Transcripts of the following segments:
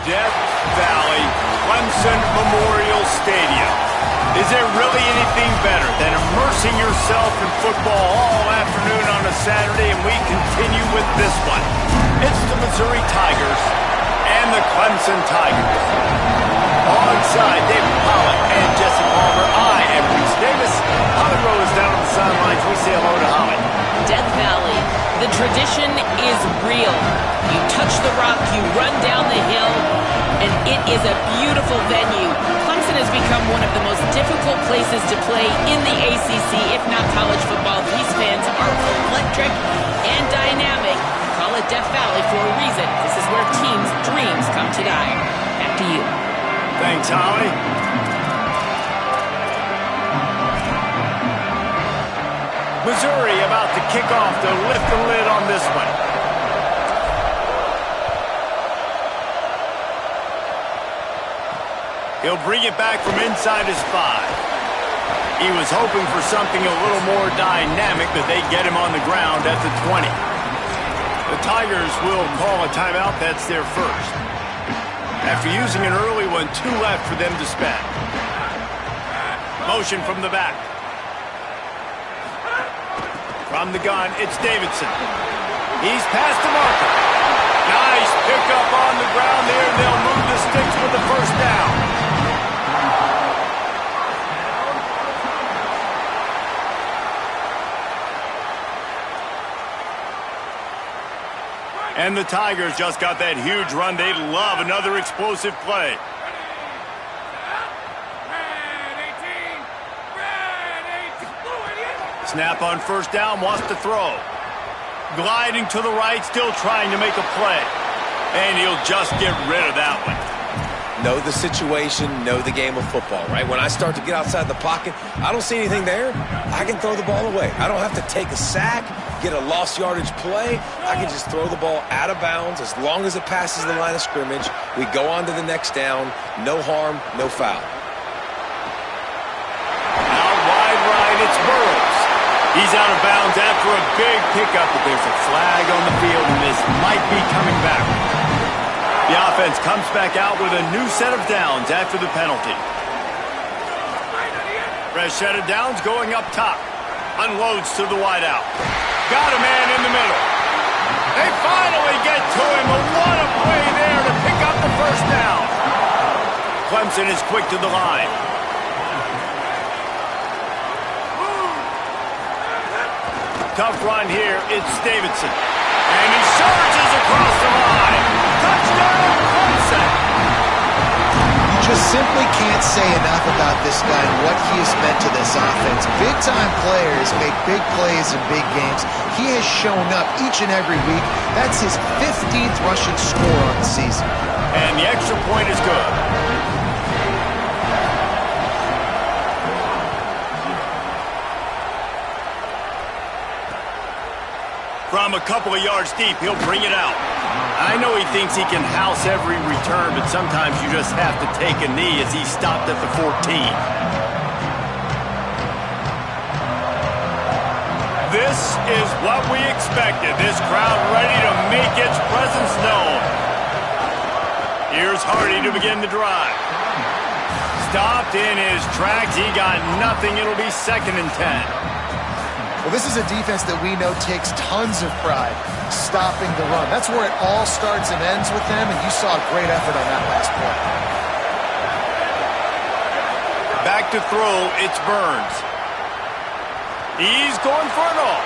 Death Valley Clemson Memorial Stadium. Is there really anything better than immersing yourself in football all afternoon on a Saturday? And we continue with this one. It's the Missouri Tigers and the Clemson Tigers. Alongside David Pollock and Jesse Palmer, I am Reese Davis. Holly Rowe is down on the sidelines. We say hello to Holly. Death Valley, the tradition is real. You touch the rock, you run down the hill, and it is a beautiful venue. Clemson has become one of the most difficult places to play in the ACC, if not college football. These fans are electric and dynamic. Call it Death Valley for a reason. This is where teams' dreams come to die. Back to you. Thanks, Holly. Missouri about to kick off to lift the lid on this one. He'll bring it back from inside his 5. He was hoping for something a little more dynamic, but they get him on the ground at the 20. The Tigers will call a timeout. That's their first. After using an early one, 2 left for them to spend. Motion from the back. From the gun, it's Davidson. He's past the marker. Nice pickup on the ground there. They'll move the sticks for the first down. And the Tigers just got that huge run. They'd love another explosive play. Snap on first down, wants to throw. Gliding to the right, still trying to make a play. And he'll just get rid of that one. Know the situation, know the game of football, right? When I start to get outside the pocket, I don't see anything there, I can throw the ball away. I don't have to take a sack, get a lost yardage play. I can just throw the ball out of bounds as long as it passes the line of scrimmage. We go on to the next down. No harm, no foul. Out wide right, it's Burrows. He's out of bounds after a big pickup, but there's a flag on the field, and this might be coming back. The offense comes back out with a new set of downs after the penalty. Fresh set of downs going up top. Unloads to the wideout. Got a man in the middle. They finally get to him. What a play there to pick up the first down. Clemson is quick to the line. Tough run here. It's Davidson. And he surges across the line. Touchdown, Clemson. You just simply can't say enough about this guy and what he has meant to this offense. Big-time players make big plays in big games. He has shown up each and every week. That's his 15th rushing score on the season. And the extra point is good. From a couple of yards deep, he'll bring it out. I know he thinks he can house every return, but sometimes you just have to take a knee as he stopped at the 14. This is what we expected. This crowd ready to make its presence known. Here's Hardy to begin the drive. Stopped in his tracks. He got nothing. It'll be 2nd and 10. Well, this is a defense that we know takes tons of pride stopping the run. That's where it all starts and ends with them, and you saw a great effort on that last play. Back to throw, it's Burns. He's going for it all.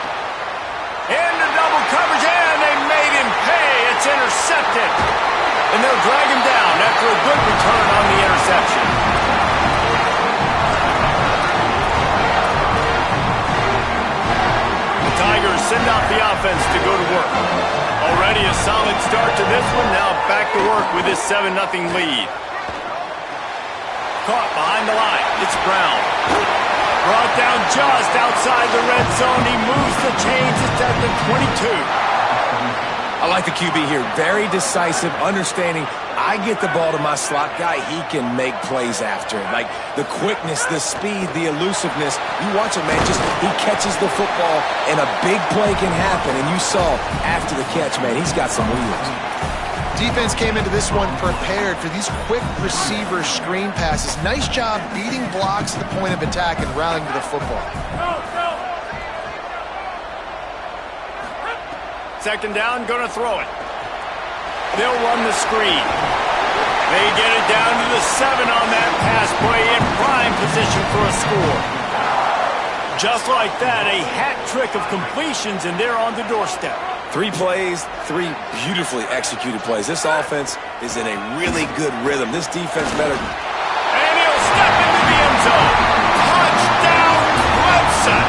Into double coverage, and they made him pay. It's intercepted. And they'll drag him down after a good return on the interception. Tigers send out the offense to go to work. Already a solid start to this one. Now back to work with this 7-0 lead. Caught behind the line. It's Brown. Brought down just outside the red zone. He moves the chains. It's at the 22. I like the QB here. Very decisive, understanding I get the ball to my slot guy, he can make plays after it. Like the quickness, the speed, the elusiveness. You watch him, man, he catches the football and a big play can happen. And you saw after the catch, man, he's got some wheels. defense came into this one prepared for these quick receiver screen passes. Nice job beating blocks at the point of attack and rallying to the football. Second down, going to throw it. They'll run the screen. They get it down to the 7 on that pass play in prime position for a score. Just like that, a hat trick of completions, and they're on the doorstep. 3 plays, 3 beautifully executed plays. This offense is in a really good rhythm. This defense better. And he'll step into the end zone. Touchdown, Clemson.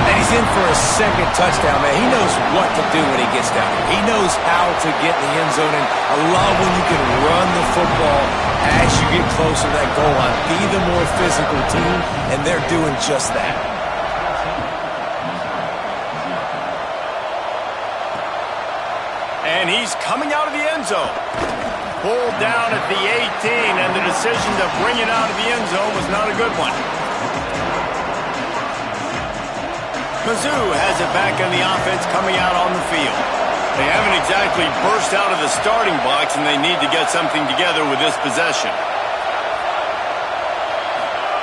And he's in for a second touchdown, man. He knows what to do when he gets down here. He knows how to get in the end zone, and I love when you can run the football as you get closer to that goal line. Be the more physical team, and they're doing just that. And he's coming out of the end zone. Pulled down at the 18, and the decision to bring it out of the end zone was not a good one. Mizzou has it back on the offense coming out on the field. They haven't exactly burst out of the starting box, and they need to get something together with this possession.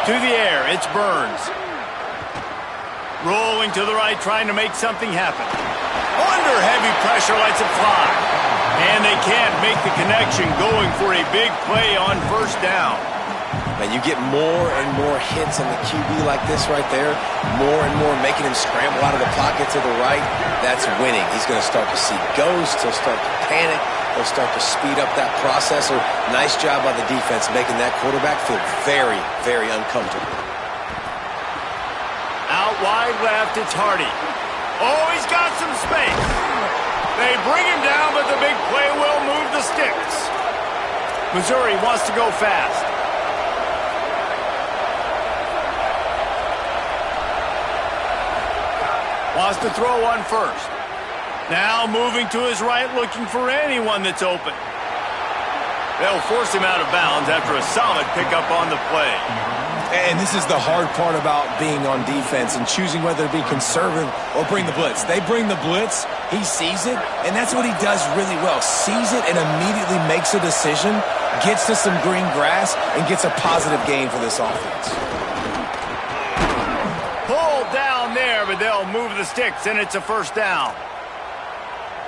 To the air, it's Burns. Rolling to the right, trying to make something happen. Under heavy pressure, lets it fly. And they can't make the connection, going for a big play on first down. Man, you get more and more hits on the QB like this right there, more and more making him scramble out of the pocket to the right. That's winning. He's going to start to see ghosts. He'll start to panic. He'll start to speed up that processor. Nice job by the defense making that quarterback feel very, very uncomfortable. Out wide left, it's Hardy. Oh, he's got some space. They bring him down, but the big play will move the sticks. Missouri wants to go fast. Wants to throw one first. Now moving to his right, looking for anyone that's open. They'll force him out of bounds after a solid pickup on the play. And this is the hard part about being on defense and choosing whether to be conservative or bring the blitz. They bring the blitz, he sees it, and that's what he does really well. Sees it and immediately makes a decision, gets to some green grass, and gets a positive gain for this offense. Pulled down there, but they'll move the sticks, and it's a first down.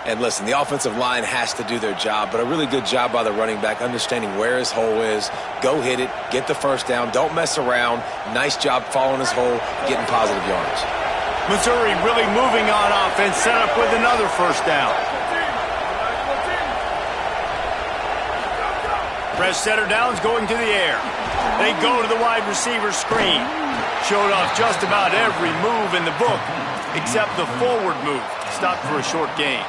And listen, the offensive line has to do their job, but a really good job by the running back, understanding where his hole is. Go hit it, get the first down, don't mess around. Nice job following his hole, getting positive yards. Missouri really moving on offense, set up with another first down. Fresh setter downs going to the air. They go to the wide receiver screen. Showed off just about every move in the book, except the forward move. Stopped for a short gain.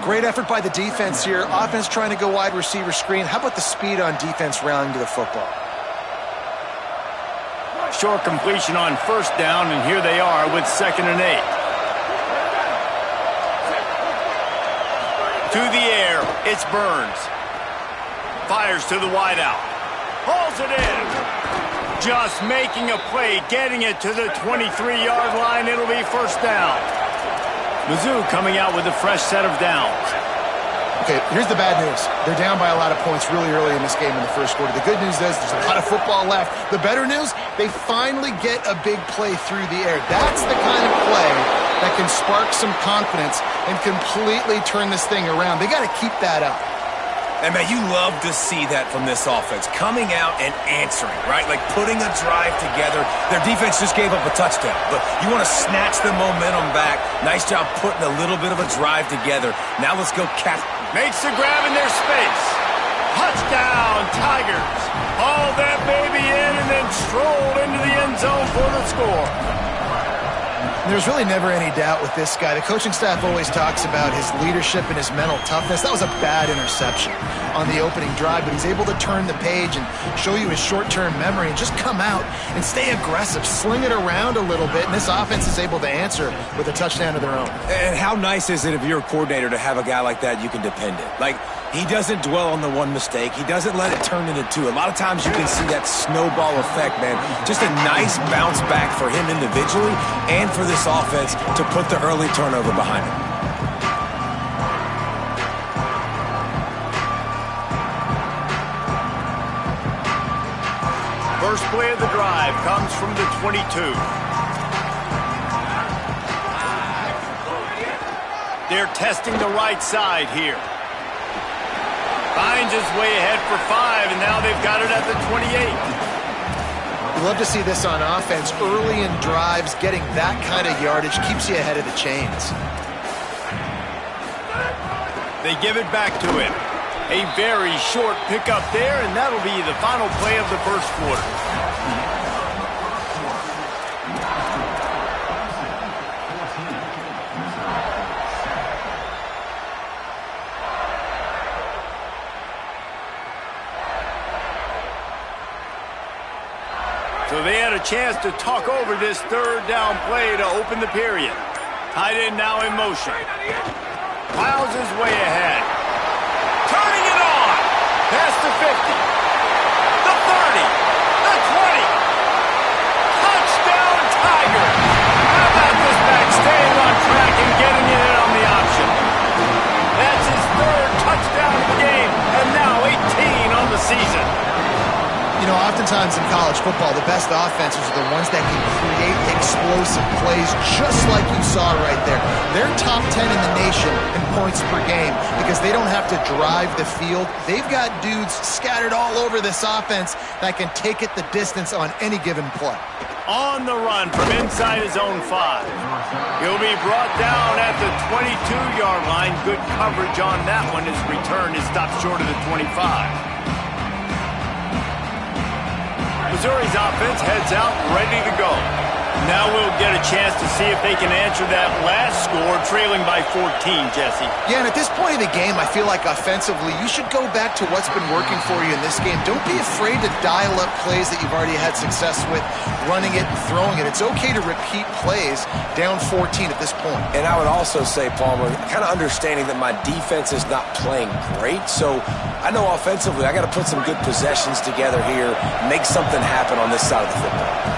Great effort by the defense here. Offense trying to go wide receiver screen. How about the speed on defense rallying to the football? Short completion on first down, and here they are with 2nd and 8. To the air, it's Burns. Fires to the wideout. Hauls it in. Just making a play, getting it to the 23-yard line. It'll be first down. Mizzou coming out with a fresh set of downs. Okay, here's the bad news. They're down by a lot of points really early in this game in the first quarter. The good news is there's a lot of football left. The better news, they finally get a big play through the air. That's the kind of play that can spark some confidence and completely turn this thing around. They got to keep that up. And, man, you love to see that from this offense. Coming out and answering, right? Like putting a drive together. Their defense just gave up a touchdown. But you want to snatch the momentum back. Nice job putting a little bit of a drive together. Now let's go catch. Makes the grab in their space. Touchdown, Tigers. Haul that baby in and then stroll into the end zone for the score. There's really never any doubt with this guy. The coaching staff always talks about his leadership and his mental toughness. That was a bad interception on the opening drive, but he's able to turn the page and show you his short-term memory and just come out and stay aggressive, sling it around a little bit, and this offense is able to answer with a touchdown of their own. And how nice is it if you're a coordinator to have a guy like that you can depend on? Like, he doesn't dwell on the one mistake. He doesn't let it turn into two. A lot of times you can see that snowball effect, man. Just a nice bounce back for him individually and for this offense to put the early turnover behind him. First play of the drive comes from the 22. They're testing the right side here. Finds his way ahead for 5, and now they've got it at the 28. You love to see this on offense. Early in drives, getting that kind of yardage keeps you ahead of the chains. They give it back to him. A very short pickup there, and that'll be the final play of the first quarter. So they had a chance to talk over this third down play to open the period. Tight end now in motion. Piles his way ahead. Turning it on. Past the 50. The 30. The 20. Touchdown Tiger. How about this back staying on track and getting it in on the option? That's his third touchdown of the game, and now 18 on the season. You know, oftentimes in college football, the best offenses are the ones that can create explosive plays, just like you saw right there. They're top 10 in the nation in points per game because they don't have to drive the field. They've got dudes scattered all over this offense that can take it the distance on any given play. On the run from inside his own 5. He'll be brought down at the 22-yard line. Good coverage on that one. His return is stopped short of the 25. Missouri's offense heads out, ready to go. Now we'll get a chance to see if they can answer that last score, trailing by 14, Jesse. Yeah, and at this point of the game, I feel like offensively, you should go back to what's been working for you in this game. Don't be afraid to dial up plays that you've already had success with, running it and throwing it. It's okay to repeat plays down 14 at this point. And I would also say, Palmer, kind of understanding that my defense is not playing great, so I know offensively I got to put some good possessions together here, make something happen on this side of the football.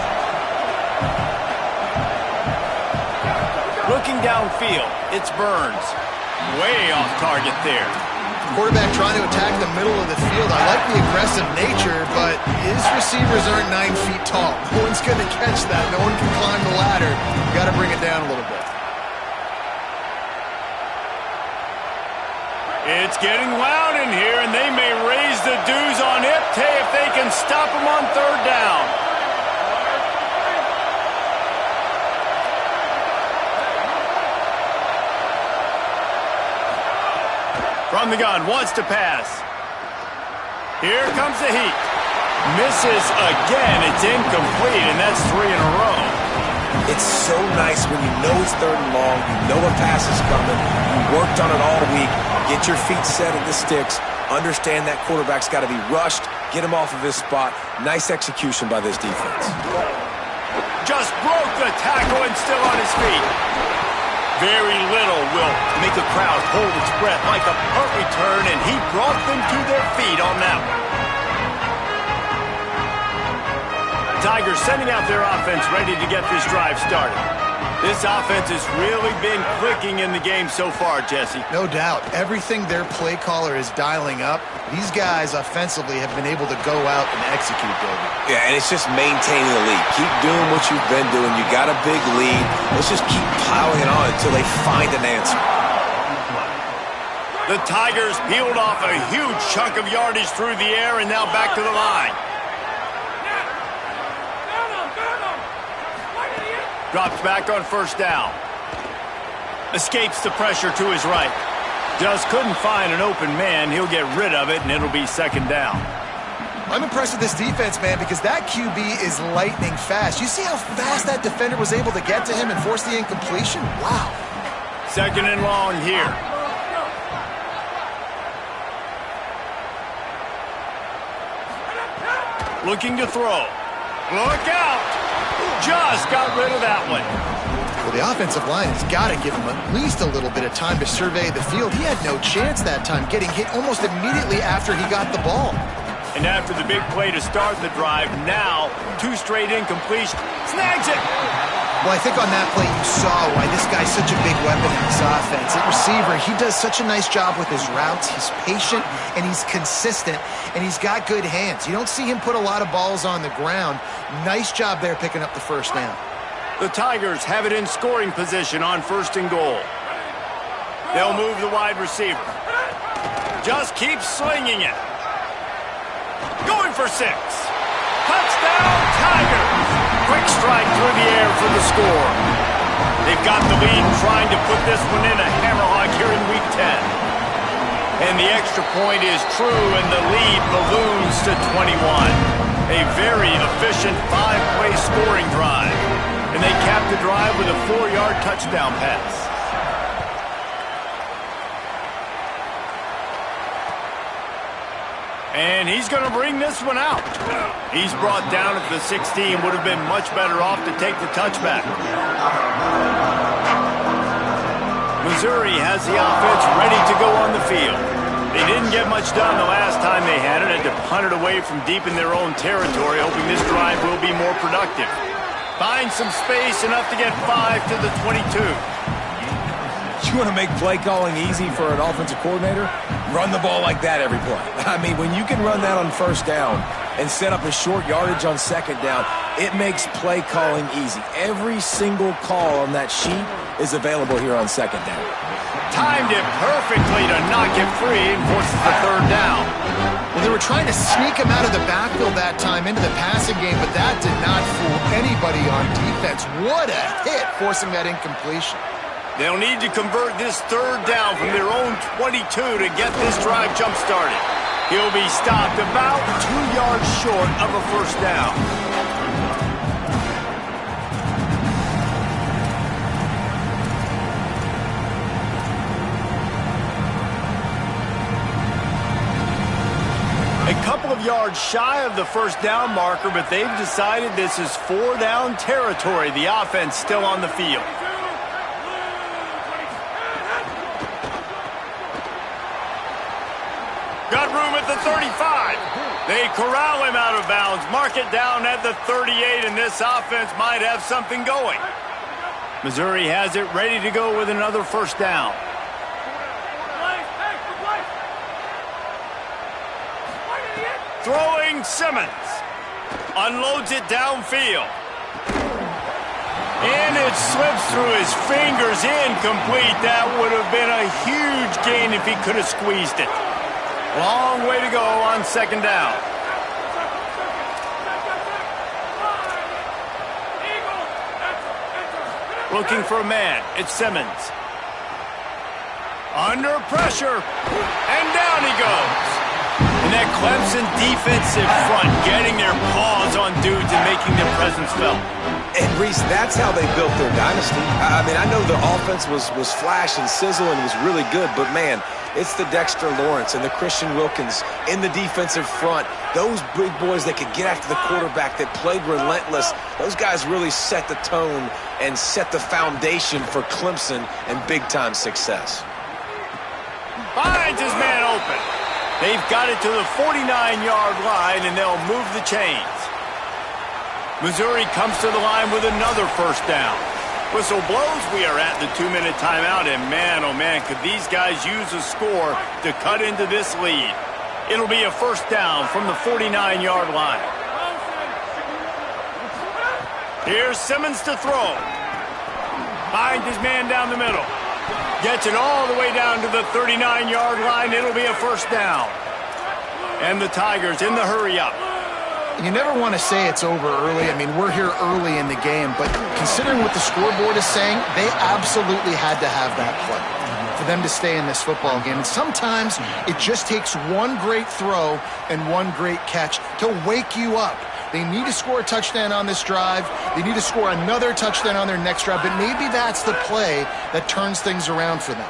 Looking downfield, it's Burns. Way off target there. Quarterback trying to attack the middle of the field. I like the aggressive nature, but his receivers aren't 9 feet tall. No one's going to catch that. No one can climb the ladder. You got to bring it down a little bit. It's getting loud in here, and they may raise the dues on Ipte if they can stop him on third down. From the gun, wants to pass. Here comes the heat. Misses again. It's incomplete, and that's 3 in a row. It's so nice when you know it's third and long, you know a pass is coming, you worked on it all week, get your feet set at the sticks, understand that quarterback's got to be rushed, get him off of his spot. Nice execution by this defense. Just broke the tackle and still on his feet. Very little will make a crowd hold its breath like a punt return, and he brought them to their feet on that one. Tigers sending out their offense ready to get this drive started. This offense has really been clicking in the game so far, Jesse. No doubt. Everything their play caller is dialing up, these guys offensively have been able to go out and execute, David. Yeah, and it's just maintaining the lead. Keep doing what you've been doing. You got a big lead. Let's just keep piling it on until they find an answer. The Tigers peeled off a huge chunk of yardage through the air and now back to the line. Drops back on first down. Escapes the pressure to his right. Just couldn't find an open man. He'll get rid of it, and it'll be second down. I'm impressed with this defense, man, because that QB is lightning fast. You see how fast that defender was able to get to him and force the incompletion? Wow. Second and long here. Looking to throw. Look out! Just got rid of that one. Well, the offensive line has got to give him at least a little bit of time to survey the field. He had no chance that time, getting hit almost immediately after he got the ball. And after the big play to start the drive, now 2 straight incompletions. Snags it! Well, I think on that play you saw why this guy's such a big weapon in this offense. It was receiver, he does such a nice job with his routes. He's patient, and he's consistent, and he's got good hands. You don't see him put a lot of balls on the ground. Nice job there picking up the first down. The Tigers have it in scoring position on 1st and goal. They'll move the wide receiver. Just keep slinging it. Going for 6. Touchdown, Tigers! Quick strike through the air for the score. They've got the lead trying to put this one in a hammerlock here in Week 10. And the extra point is true, and the lead balloons to 21. A very efficient 5-play scoring drive. And they cap the drive with a 4-yard touchdown pass. And he's going to bring this one out. He's brought down at the 16. Would have been much better off to take the touchback. Missouri has the offense ready to go on the field. They didn't get much done the last time they had it. Had to punt it away from deep in their own territory, hoping this drive will be more productive. Find some space, enough to get 5 to the 22. You want to make play calling easy for an offensive coordinator? Run the ball like that every play. I mean, when you can run that on 1st down and set up a short yardage on 2nd down, it makes play calling easy. Every single call on that sheet is available here on 2nd down. Timed it perfectly to knock it free and forces the 3rd down. Well, they were trying to sneak him out of the backfield that time into the passing game, but that did not fool anybody on defense. What a hit, forcing that incompletion. They'll need to convert this 3rd down from their own 22 to get this drive jump-started. He'll be stopped about 2 yards short of a 1st down. A couple of yards shy of the 1st down marker, but they've decided this is 4-down territory. The offense still on the field. Got room at the 35. They corral him out of bounds, mark it down at the 38, and this offense might have something going. Missouri has it ready to go with another 1st down. Throwing Simmons. Unloads it downfield. And it slips through his fingers, incomplete. That would have been a huge gain if he could have squeezed it. Long way to go on 2nd down. Looking for a man. It's Simmons. Under pressure. And down he goes. And that Clemson defensive front getting their paws on dudes and making their presence felt. And, Reese, that's how they built their dynasty. I mean, I know the offense was flash and sizzle and was really good, but, man, it's the Dexter Lawrence and the Christian Wilkins in the defensive front. Those big boys that could get after the quarterback, that played relentless. Those guys really set the tone and set the foundation for Clemson and big-time success. Finds his man open. They've got it to the 49-yard line, and they'll move the chains. Missouri comes to the line with another 1st down. Whistle blows, we are at the 2-minute timeout, and man, oh man, could these guys use a score to cut into this lead. It'll be a 1st down from the 49-yard line. Here's Simmons to throw. Finds his man down the middle. Gets it all the way down to the 39-yard line. It'll be a 1st down. And the Tigers in the hurry-up. You never want to say it's over early. I mean, we're here early in the game, but considering what the scoreboard is saying, they absolutely had to have that play for them to stay in this football game. And sometimes it just takes one great throw and one great catch to wake you up. They need to score a touchdown on this drive. They need to score another touchdown on their next drive, but maybe that's the play that turns things around for them.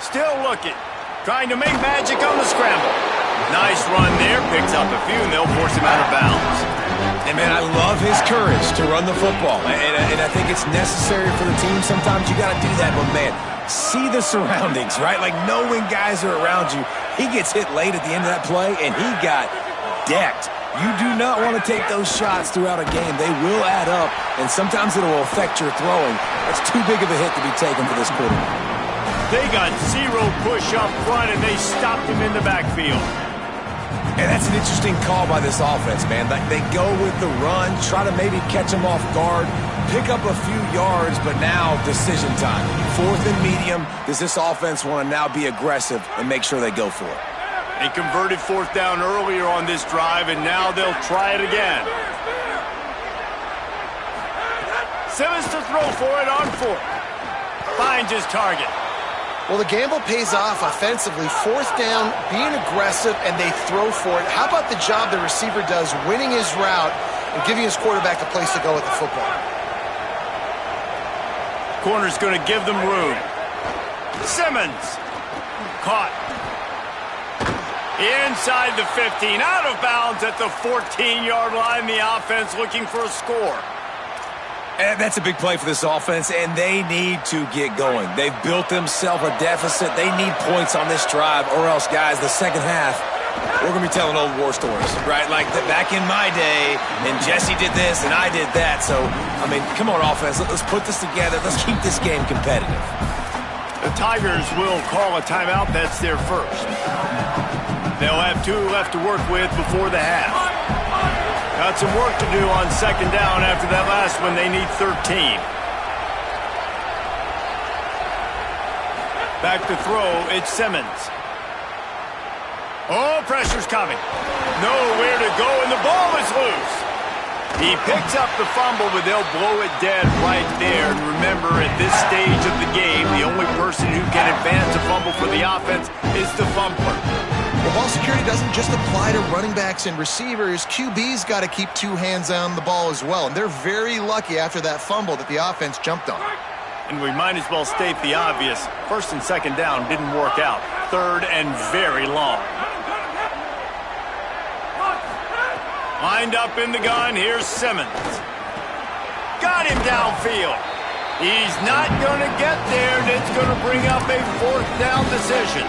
Still looking. Trying to make magic on the scramble. Nice run there. Picks up a few, and they'll force him out of bounds. And, man, I love his courage to run the football. And I think it's necessary for the team. Sometimes you got to do that, but, man, see the surroundings, right? Like, knowing guys are around you. He gets hit late at the end of that play, and he got decked. You do not want to take those shots throughout a game. They will add up, and sometimes it will affect your throwing. That's too big of a hit to be taken for this quarterback. They got zero push up front, and they stopped him in the backfield. And that's an interesting call by this offense, man. They go with the run, try to maybe catch them off guard, pick up a few yards, but now decision time. 4th and medium. Does this offense want to now be aggressive and make sure they go for it? They converted 4th down earlier on this drive, and now they'll try it again. Simmons to throw for it on 4th. Finds his target. Well, the gamble pays off offensively. 4th down, being aggressive, and they throw for it. How about the job the receiver does winning his route and giving his quarterback a place to go with the football? Corner's going to give them room. Simmons. Caught. Inside the 15. Out of bounds at the 14-yard line. The offense looking for a score. And that's a big play for this offense, and they need to get going. They've built themselves a deficit. They need points on this drive, or else, guys, the second half, we're going to be telling old war stories, right? Like back in my day, and Jesse did this, and I did that. So, I mean, come on, offense. Let's put this together. Let's keep this game competitive. The Tigers will call a timeout. That's their first. They'll have 2 left to work with before the half. Got some work to do on second down after that last one. They need 13. Back to throw, it's Simmons. Oh, pressure's coming. Nowhere to go, and the ball is loose. He picks up the fumble, but they'll blow it dead right there. And remember, at this stage of the game, the only person who can advance a fumble for the offense is the fumbler. Well, ball security doesn't just apply to running backs and receivers. QB's got to keep 2 hands on the ball as well. And they're very lucky after that fumble that the offense jumped on. And we might as well state the obvious. 1st and 2nd down didn't work out. 3rd and very long. Lined up in the gun, here's Simmons. Got him downfield. He's not going to get there, and it's going to bring up a 4th down decision.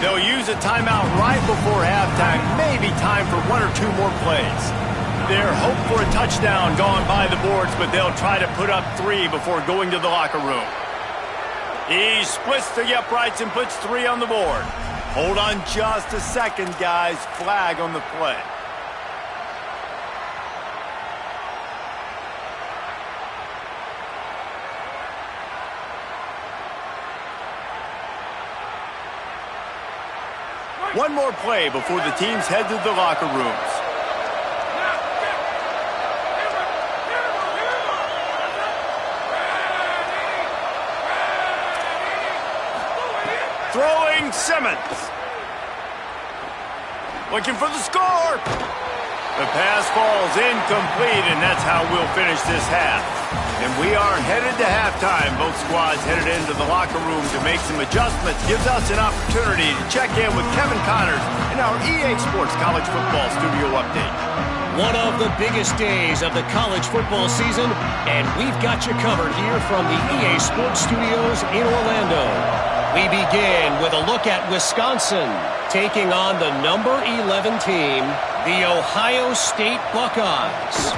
They'll use a timeout right before halftime, maybe time for 1 or 2 more plays. Their hope for a touchdown gone by the boards, but they'll try to put up 3 before going to the locker room. He splits the uprights and puts 3 on the board. Hold on just a second, guys. Flag on the play. One more play before the teams head to the locker rooms. Throwing Simmons. Looking for the score. The pass falls incomplete, and that's how we'll finish this half. And we are headed to halftime. Both squads headed into the locker room to make some adjustments. Gives us an opportunity to check in with Kevin Connors in our EA Sports College Football Studio Update. One of the biggest days of the college football season, and we've got you covered here from the EA Sports Studios in Orlando. We begin with a look at Wisconsin taking on the number 11 team, the Ohio State Buckeyes.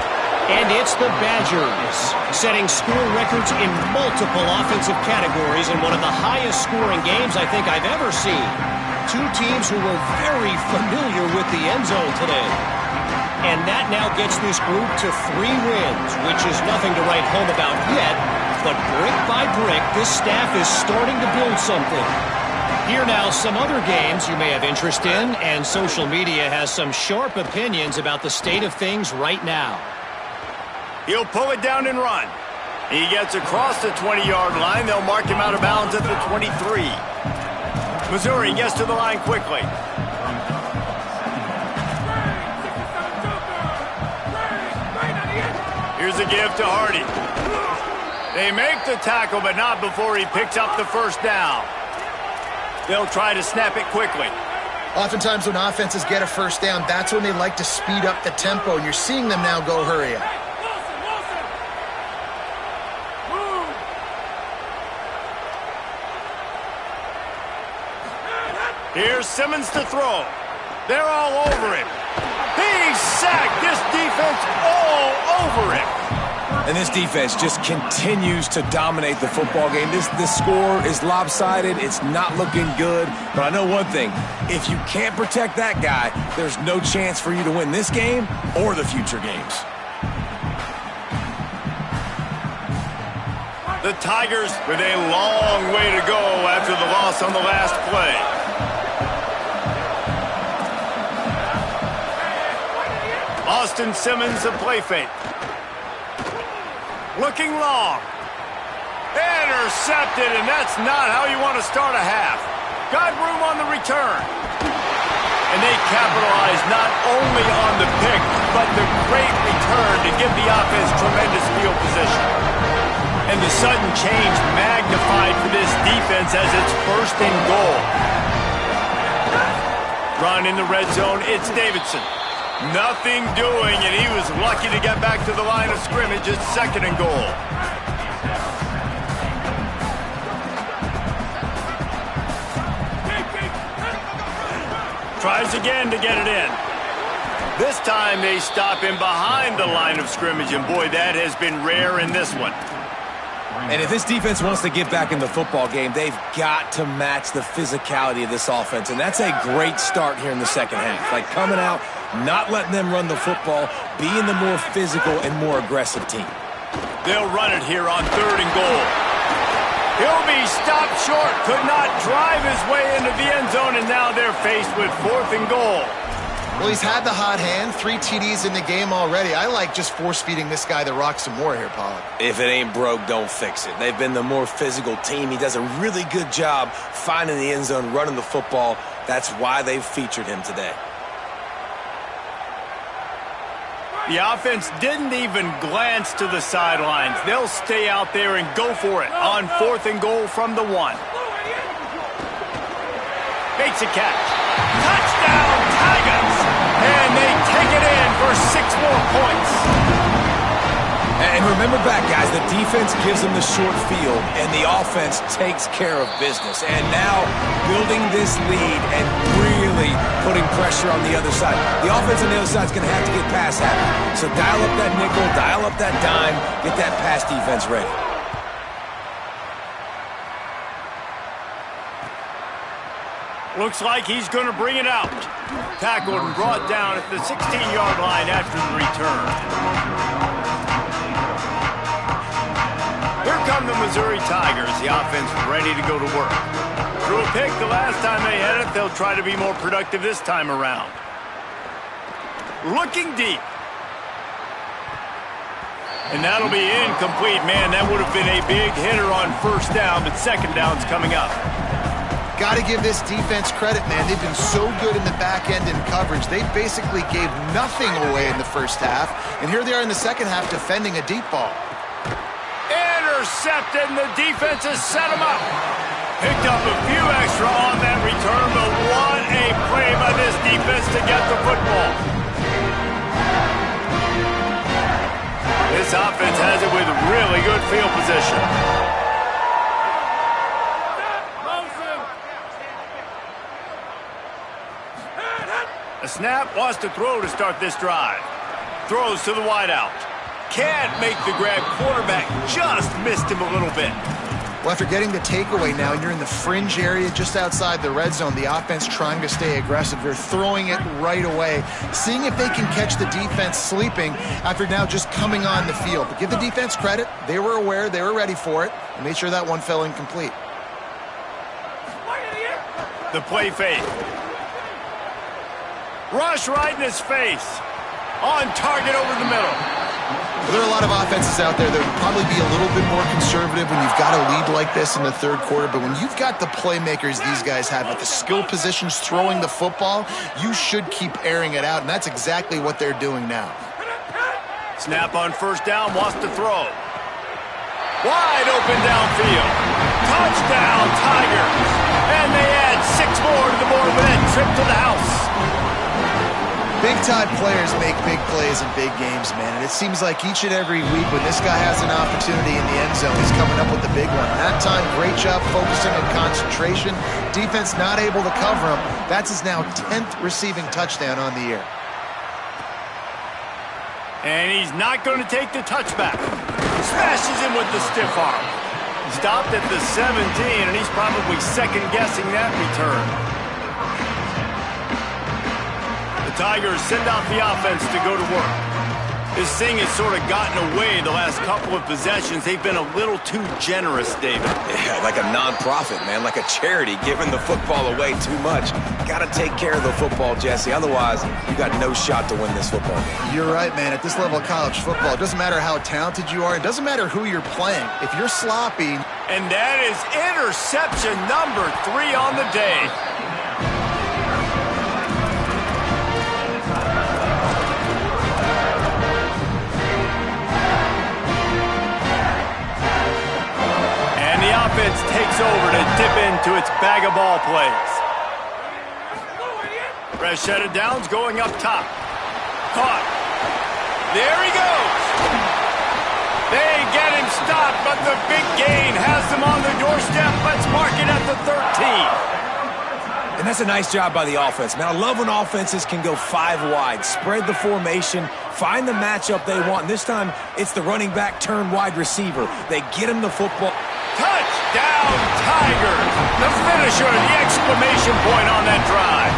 And it's the Badgers, setting score records in multiple offensive categories in one of the highest scoring games I think I've ever seen. 2 teams who were very familiar with the end zone today. And that now gets this group to 3 wins, which is nothing to write home about yet. But brick by brick, this staff is starting to build something. Here now, some other games you may have interest in, and social media has some sharp opinions about the state of things right now. He'll pull it down and run. He gets across the 20-yard line. They'll mark him out of bounds at the 23. Missouri gets to the line quickly. Here's a give to Hardy. They make the tackle, but not before he picks up the 1st down. They'll try to snap it quickly. Oftentimes when offenses get a 1st down, that's when they like to speed up the tempo, and you're seeing them now go hurry up. Here's Simmons to throw. They're all over him. He sacked. This defense all over him. And this defense just continues to dominate the football game. This score is lopsided. It's not looking good. But I know one thing. If you can't protect that guy, there's no chance for you to win this game or the future games. The Tigers with a long way to go after the loss on the last play. Austin Simmons, a play fake. Looking long. Intercepted, and that's not how you want to start a half. Got room on the return. And they capitalized not only on the pick, but the great return to give the offense tremendous field position. And the sudden change magnified for this defense as it's first and goal. Run in the red zone, it's Davidson. Nothing doing, and he was lucky to get back to the line of scrimmage. It's second and goal. Tries again to get it in. This time they stop him behind the line of scrimmage, and boy, that has been rare in this one. And if this defense wants to get back in the football game, they've got to match the physicality of this offense. And that's a great start here in the second half. Like coming out, not letting them run the football, being the more physical and more aggressive team. They'll run it here on third and goal. He'll be stopped short, could not drive his way into the end zone, and now they're faced with fourth and goal. Well, he's had the hot hand, 3 TDs in the game already. I like just force-feeding this guy the rock some more here, Pollard. If it ain't broke, don't fix it. They've been the more physical team. He does a really good job finding the end zone, running the football. That's why they've featured him today. The offense didn't even glance to the sidelines. They'll stay out there and go for it on fourth and goal from the 1. Makes a catch. Touchdown, Tigers! And they take it in for 6 more points. And remember back, guys, the defense gives them the short field, and the offense takes care of business. And now building this lead and really putting pressure on the other side. The offense on the other side is going to have to get pass happy. So dial up that nickel, dial up that dime, get that pass defense ready. Looks like he's going to bring it out. Tackled and brought down at the 16-yard line after the return. Here come the Missouri Tigers. The offense ready to go to work. Threw a pick the last time they had it. They'll try to be more productive this time around. Looking deep. And that'll be incomplete. Man, that would have been a big hitter on first down, but second down's coming up. Got to give this defense credit, man. They've been so good in the back end in coverage. They basically gave nothing away in the first half, and here they are in the second half defending a deep ball. Intercepted, and the defense has set him up. Picked up a few extra on that return, but what a play by this defense to get the football. This offense has it with really good field position. A snap, wants to throw to start this drive. Throws to the wideout. Can't make the grab. Quarterback just missed him a little bit. Well, after getting the takeaway now, you're in the fringe area just outside the red zone. The offense trying to stay aggressive. They're throwing it right away, seeing if they can catch the defense sleeping after now just coming on the field. But give the defense credit. They were aware. They were ready for it. And made sure that one fell incomplete. The play fake. Rush right in his face. On target over the middle. Well, there are a lot of offenses out there that would probably be a little bit more conservative when you've got a lead like this in the third quarter. But when you've got the playmakers these guys have at the skill positions throwing the football, you should keep airing it out. And that's exactly what they're doing now. Snap on first down, wants to throw. Wide open downfield. Touchdown, Tigers. And they add 6 more to the board with that trip to the house. Big-time players make big plays in big games, man. And it seems like each and every week when this guy has an opportunity in the end zone, he's coming up with the big one. That time, great job focusing on concentration. Defense not able to cover him. That's his now 10th receiving touchdown on the year. And he's not going to take the touchback. Smashes him with the stiff arm. Stopped at the 17, and he's probably second-guessing that return. The Tigers send out the offense to go to work. This thing has sort of gotten away the last couple of possessions. They've been a little too generous, David. Yeah, like a non-profit, man, like a charity, giving the football away too much. Got to take care of the football, Jesse. Otherwise, you got no shot to win this football game. You're right, man. At this level of college football, it doesn't matter how talented you are. It doesn't matter who you're playing. If you're sloppy. And that is interception number 3 on the day. Offense takes over to dip into its bag of ball plays. Fresh set of downs going up top. Caught. There he goes. They get him stopped, but the big gain has them on the doorstep. Let's mark it at the 13. And that's a nice job by the offense, man. I love when offenses can go 5 wide, spread the formation, find the matchup they want. And this time, it's the running back turned wide receiver. They get him the football. Touchdown, Tigers! The finisher, the exclamation point on that drive.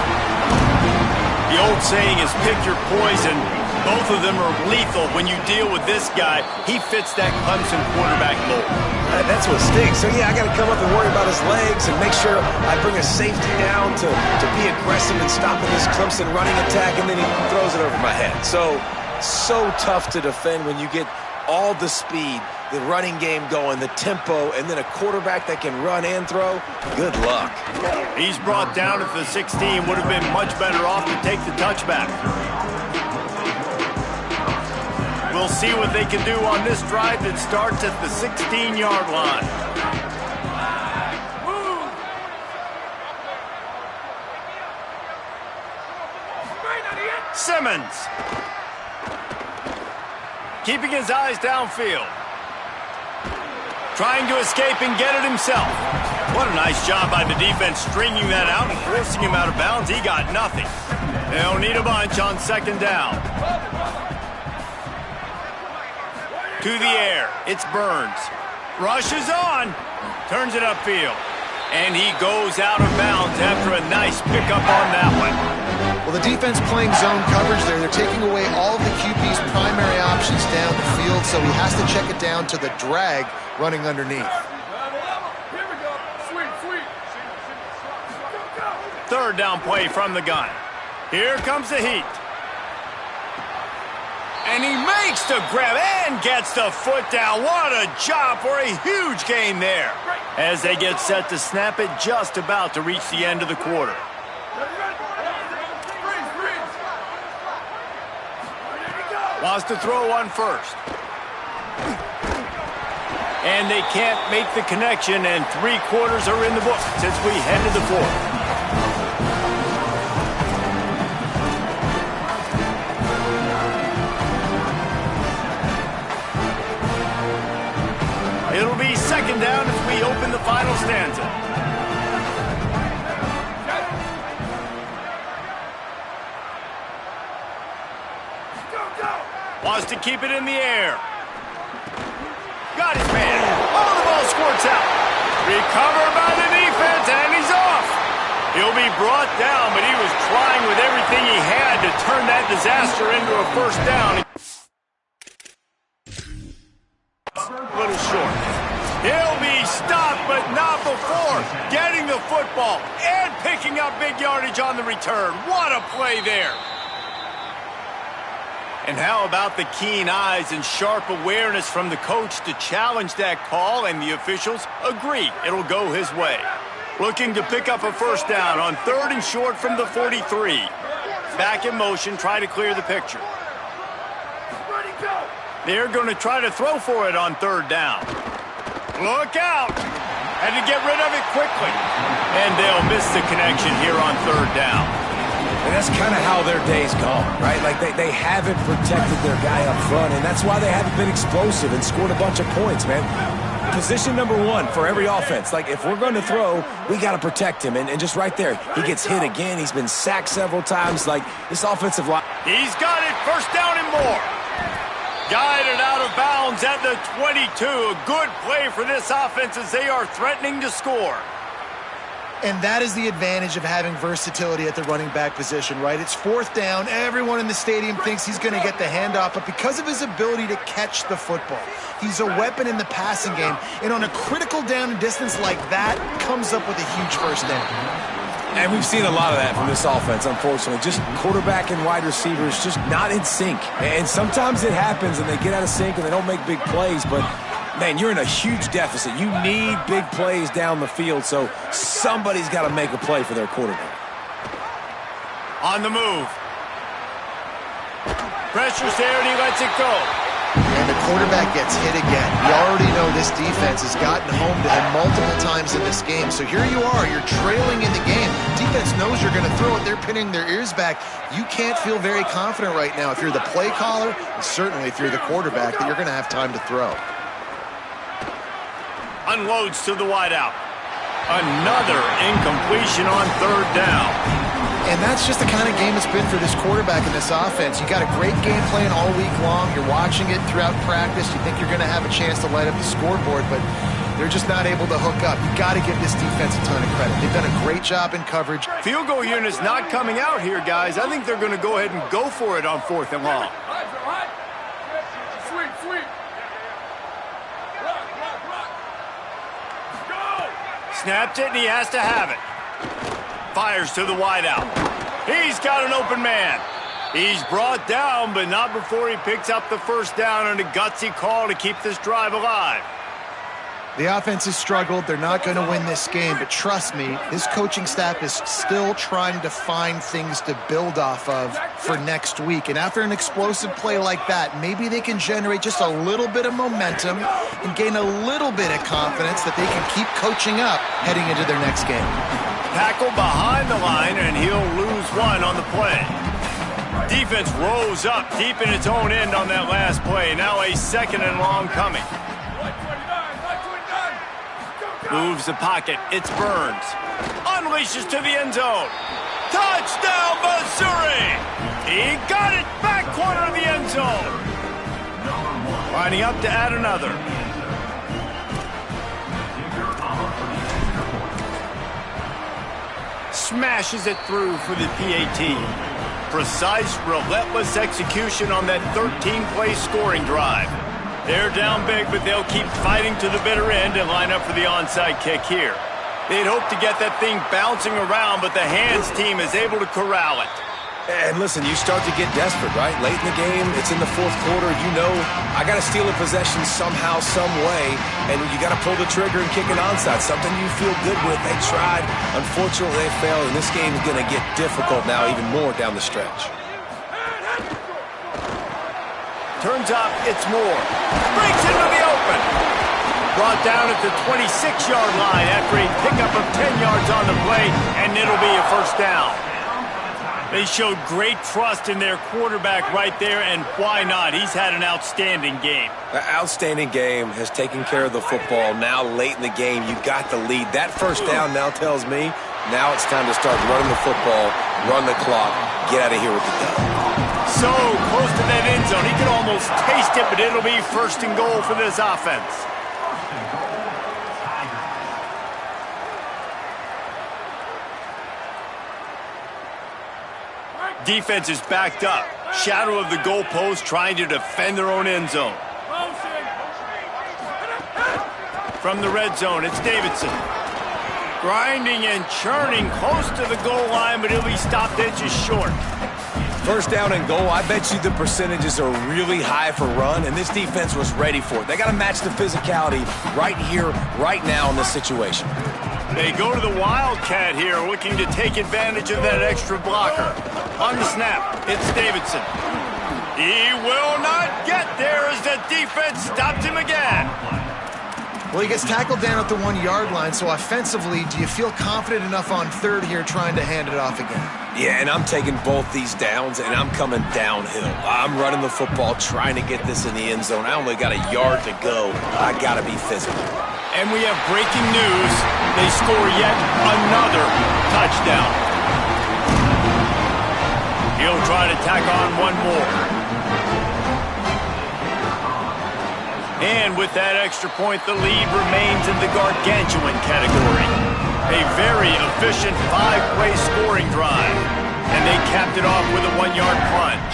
The old saying is pick your poison. Both of them are lethal. When you deal with this guy, he fits that Clemson quarterback mold. That's what stinks. So, yeah, I got to come up and worry about his legs and make sure I bring a safety down to be aggressive and stopping this Clemson running attack, and then he throws it over my head. So tough to defend when you get all the speed, the running game going, the tempo, and then a quarterback that can run and throw. Good luck. He's brought down at the 16. Would have been much better off to take the touchback. We'll see what they can do on this drive that starts at the 16-yard line. Simmons. Keeping his eyes downfield. Trying to escape and get it himself. What a nice job by the defense stringing that out and forcing him out of bounds. He got nothing. They'll need a bunch on second down. To the air. It's Burns. Rushes on. Turns it upfield. And he goes out of bounds after a nice pickup on that one. Well, the defense playing zone coverage there. They're taking away all of the QB's primary options down the field, so he has to check it down to the drag running underneath. Third down play from the gun. Here comes the heat. And he makes the grab and gets the foot down. What a job for a huge gain there. As they get set to snap it, just about to reach the end of the quarter. Wants to throw on first. And they can't make the connection, and 3 quarters are in the book since we head to the 4th. It'll be second down as we open the final stanza. Wants to keep it in the air. Got his man. Oh, the ball squirts out. Recovered by the defense, and he's off. He'll be brought down, but he was trying with everything he had to turn that disaster into a first down. A little short. He'll be stopped, but not before getting the football and picking up big yardage on the return. What a play there. And how about the keen eyes and sharp awareness from the coach to challenge that call, and the officials agree it'll go his way. Looking to pick up a first down on 3rd and short from the 43. Back in motion, try to clear the picture. They're going to try to throw for it on 3rd down. Look out! Had to get rid of it quickly. And they'll miss the connection here on 3rd down. And that's kind of how their day's gone, right? Like they haven't protected their guy up front, and that's why they haven't been explosive and scored a bunch of points, man. Position number 1 for every offense. Like, if we're going to throw, we got to protect him. And just right there, he gets hit again. He's been sacked several times. Like, this offensive line. He's got it. First down and more. Guided out of bounds at the 22. A good play for this offense as they are threatening to score. And that is the advantage of having versatility at the running back position, right? It's fourth down. Everyone in the stadium thinks he's going to get the handoff, but because of his ability to catch the football, he's a weapon in the passing game. And on a critical down and distance like that, comes up with a huge first down. And we've seen a lot of that from this offense, unfortunately. Just quarterback and wide receivers just not in sync. And sometimes it happens and they get out of sync and they don't make big plays, but man, you're in a huge deficit. You need big plays down the field, so somebody's got to make a play for their quarterback. On the move. Pressure's there and he lets it go. And the quarterback gets hit again. You already know this defense has gotten home to him multiple times in this game. So here you are, you're trailing in the game. Defense knows you're going to throw it. They're pinning their ears back. You can't feel very confident right now if you're the play caller, and certainly if you're the quarterback, that you're going to have time to throw. Unloads to the wideout. Another incompletion on third down. And that's just the kind of game it's been for this quarterback in this offense. You got a great game plan all week long. You're watching it throughout practice. You think you're going to have a chance to light up the scoreboard, but they're just not able to hook up. You got to give this defense a ton of credit. They've done a great job in coverage. Field goal unit's not coming out here, guys. I think they're going to go ahead and go for it on 4th and long. Snapped it, and he has to have it. Fires to the wideout. He's got an open man. He's brought down, but not before he picks up the first down and a gutsy call to keep this drive alive. The offense has struggled. They're not going to win this game, but trust me, this coaching staff is still trying to find things to build off of for next week. And after an explosive play like that, maybe they can generate just a little bit of momentum and gain a little bit of confidence that they can keep coaching up heading into their next game. Tackle behind the line, and he'll lose one on the play. Defense rose up deep in its own end on that last play. Now a 2nd and long coming. Moves the pocket. It's Burns. Unleashes to the end zone. Touchdown, Missouri! He got it back corner of the end zone. Lining up to add another. Smashes it through for the PAT. Precise, relentless execution on that 13-play scoring drive. They're down big, but they'll keep fighting to the bitter end and line up for the onside kick here. They'd hope to get that thing bouncing around, but the hands team is able to corral it. And listen, you start to get desperate, right? Late in the game, it's in the 4th quarter. You know, I got to steal a possession somehow, some way, and you got to pull the trigger and kick an onside, something you feel good with. They tried. Unfortunately, they failed, and this game is going to get difficult now even more down the stretch. Turns up, it's Moore. Breaks into the open. Brought down at the 26-yard line after a pickup of 10 yards on the play, and it'll be a first down. They showed great trust in their quarterback right there, and why not? He's had an outstanding game. An outstanding game, has taken care of the football. Now late in the game, you got the lead. That first down now tells me now it's time to start running the football, run the clock, get out of here with the dub. So close to that end zone. He can almost taste it, but it'll be 1st and goal for this offense. Defense is backed up. Shadow of the goalpost trying to defend their own end zone. From the red zone, it's Davidson. Grinding and churning close to the goal line, but he'll be stopped inches short. First down and goal, I bet you the percentages are really high for run, and this defense was ready for it. They got to match the physicality right here, right now in this situation. They go to the Wildcat here, looking to take advantage of that extra blocker. On the snap, it's Davidson. He will not get there as the defense stopped him again. Well, he gets tackled down at the 1-yard line, so offensively, do you feel confident enough on 3rd here trying to hand it off again? Yeah, and I'm taking both these downs, and I'm coming downhill. I'm running the football, trying to get this in the end zone. I only got a yard to go. I got to be physical. And we have breaking news. They score yet another touchdown. He'll try to tack on one more. And with that extra point, the lead remains in the gargantuan category. A very efficient 5-play scoring drive. And they capped it off with a 1-yard plunge.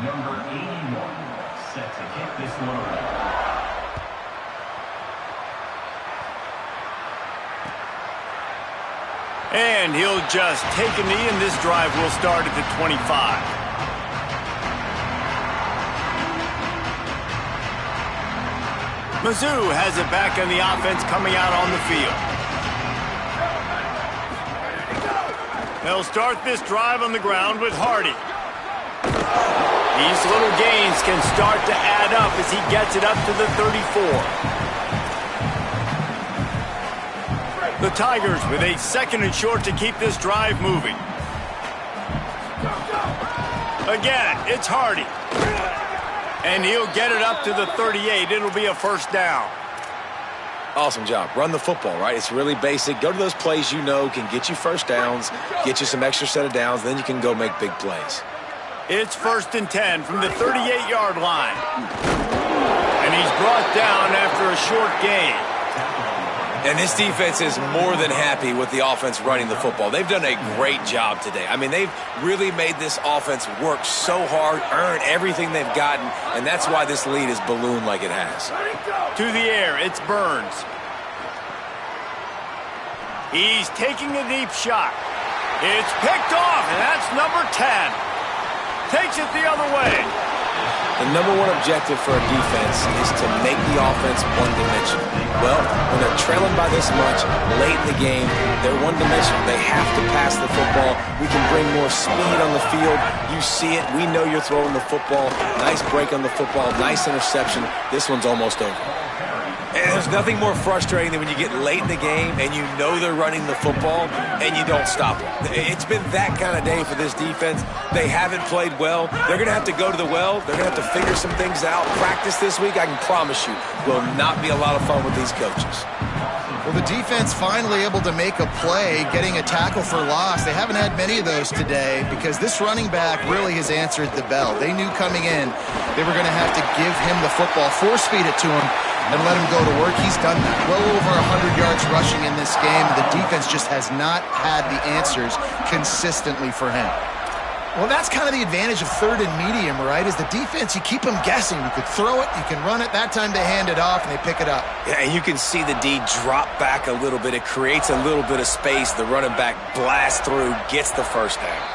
Number 81, set to kick this one away. And he'll just take a knee, and this drive will start at the 25. Mizzou has it back on the offense coming out on the field. They'll start this drive on the ground with Hardy. These little gains can start to add up as he gets it up to the 34. The Tigers with a 2nd and short to keep this drive moving. Again, it's Hardy. And he'll get it up to the 38. It'll be a first down. Awesome job. Run the football, right? It's really basic. Go to those plays you know can get you first downs, get you some extra set of downs, then you can go make big plays. It's 1st and 10 from the 38-yard line. And he's brought down after a short gain. And this defense is more than happy with the offense running the football. They've done a great job today. I mean, they've really made this offense work so hard, earn everything they've gotten, and that's why this lead is ballooned like it has. To the air, it's Burns. He's taking a deep shot. It's picked off, and that's number 10. Takes it the other way. The number one objective for a defense is to make the offense one-dimensional. Well, when they're trailing by this much, late in the game, they're one-dimensional. They have to pass the football. We can bring more speed on the field. You see it. We know you're throwing the football. Nice break on the football. Nice interception. This one's almost over. And there's nothing more frustrating than when you get late in the game and you know they're running the football and you don't stop them. It's been that kind of day for this defense. They haven't played well. They're going to have to go to the well. They're going to have to figure some things out. Practice this week, I can promise you, will not be a lot of fun with these coaches. Well, the defense finally able to make a play, getting a tackle for loss. They haven't had many of those today because this running back really has answered the bell. They knew coming in they were going to have to give him the football, force-feed it to him, and let him go to work. He's done that. Well over 100 yards rushing in this game. The defense just has not had the answers consistently for him. Well, that's kind of the advantage of 3rd and medium, right? Is the defense, you keep them guessing. You could throw it, you can run it. That time they hand it off and they pick it up. Yeah, and you can see the D drop back a little bit. It creates a little bit of space. The running back blasts through, gets the first down.